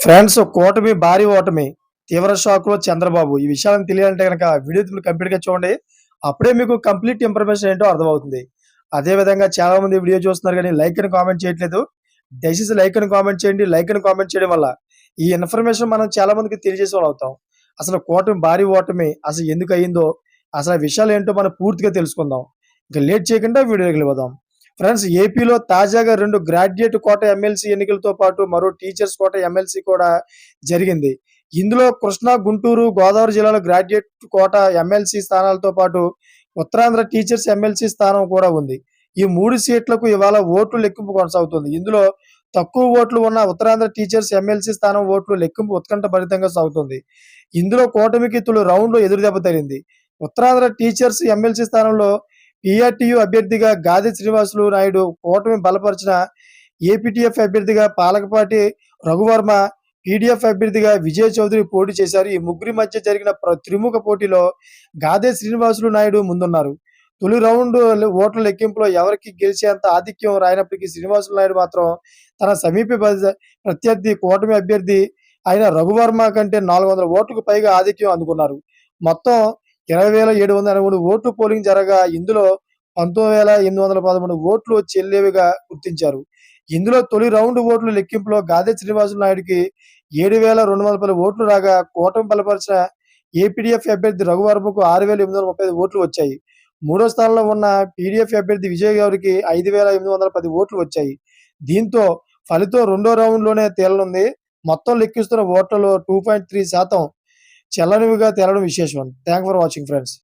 Friends కూటమి భారీ ఓటమి. తీవ్ర షాక్‌లో చంద్రబాబు. ఈ విషయాలను తెలియాలంటే గనక వీడియో కంప్లీట్‌గా చూడండి. అప్పుడే మీకు కంప్లీట్ ఇన్ఫర్మేషన్ ఏంటో అర్థమవుతుంది. అదే విధంగా చాలామంది వీడియో చూస్తున్నారు గానీ లైక్ అని కామెంట్ చేయట్లేదు. దయచేసి లైక్ అని కామెంట్ చేయండి. లైక్ అని కామెంట్ చేయడం వల్ల ఈ ఇన్ఫర్మేషన్ మనం చాలా మందికి తెలియజేసే వాళ్ళం అవుతాం. అసలు కూటమి భారీ ఓటమి అసలు ఎందుకు అయిందో, అసలు ఆ విషయాలేంటో మనం పూర్తిగా తెలుసుకుందాం. ఇక లేట్ చేయకుండా వీడియోలోకి వెళ్ళిపోదాం. ఫ్రెండ్స్ ఏపీలో తాజాగా 2 గ్రాడ్యుయేట్ కోట ఎమ్మెల్సీ ఎన్నికలతో పాటు మరో టీచర్స్ కోట ఎమ్మెల్సీ కూడా జరిగింది. ఇందులో కృష్ణా, గుంటూరు, గోదావరి జిల్లాలో గ్రాడ్యుయేట్ కోట ఎమ్మెల్సీ స్థానాలతో పాటు ఉత్తరాంధ్ర టీచర్స్ ఎమ్మెల్సీ స్థానం కూడా ఉంది. ఈ 3 సీట్లకు ఇవాళ ఓట్లు లెక్కింపు కొనసాగుతుంది. ఇందులో తక్కువ ఓట్లు ఉన్న ఉత్తరాంధ్ర టీచర్స్ ఎమ్మెల్సీ స్థానం ఓట్లు లెక్కింపు ఉత్కంఠభరితంగా సాగుతుంది. ఇందులో కూటమికి తొలి రౌండ్‌లో ఎదురుదెబ్బ తగిలింది. ఉత్తరాంధ్ర టీచర్స్ ఎమ్మెల్సీ స్థానంలో పీఆర్టీయూ అభ్యర్థిగా గాదె శ్రీనివాసులు నాయుడు, కూటమి బలపరిచిన ఏపీటీఎఫ్ అభ్యర్థిగా పాలకపాటి రఘువర్మ, పీడీఎఫ్ అభ్యర్థిగా విజయ్ చౌదరి పోటీ చేశారు. ఈ ముగ్గురి మధ్య జరిగిన త్రిముఖ పోటీలో గాదె శ్రీనివాసులు నాయుడు ముందున్నారు. తొలి రౌండ్ ఓట్ల లెక్కింపులో ఎవరికి గెలిచేంత ఆధిక్యం రానప్పటికీ శ్రీనివాసులు నాయుడు మాత్రం తన సమీప ప్రత్యర్థి కూటమి అభ్యర్థి అయిన రఘువర్మ కంటే 400 ఓట్లకు పైగా ఆధిక్యం అందుకున్నారు. మొత్తం 20,783 ఓట్లు పోలింగ్ జరగా ఇందులో 19,813 ఓట్లు చెల్లేవిగా గుర్తించారు. ఇందులో తొలి రౌండ్ ఓట్ల లెక్కింపులో గాదె శ్రీనివాసులు నాయుడుకి 7,210 ఓట్లు రాగా, కూటమి బలపరిచిన ఏపీడీఎఫ్ అభ్యర్థి రఘువర్మకు 6,835 ఓట్లు వచ్చాయి. మూడో స్థానంలో ఉన్న పీడీఎఫ్ అభ్యర్థి విజయ్ గౌరికి 5,810 ఓట్లు వచ్చాయి. దీంతో ఫలితం రెండో రౌండ్‌లోనే తేలనుంది. మొత్తం లెక్కిస్తున్న ఓట్లలో 2.3% చెల్లనివిగా తేలడం విశేషం. Thanks for watching friends.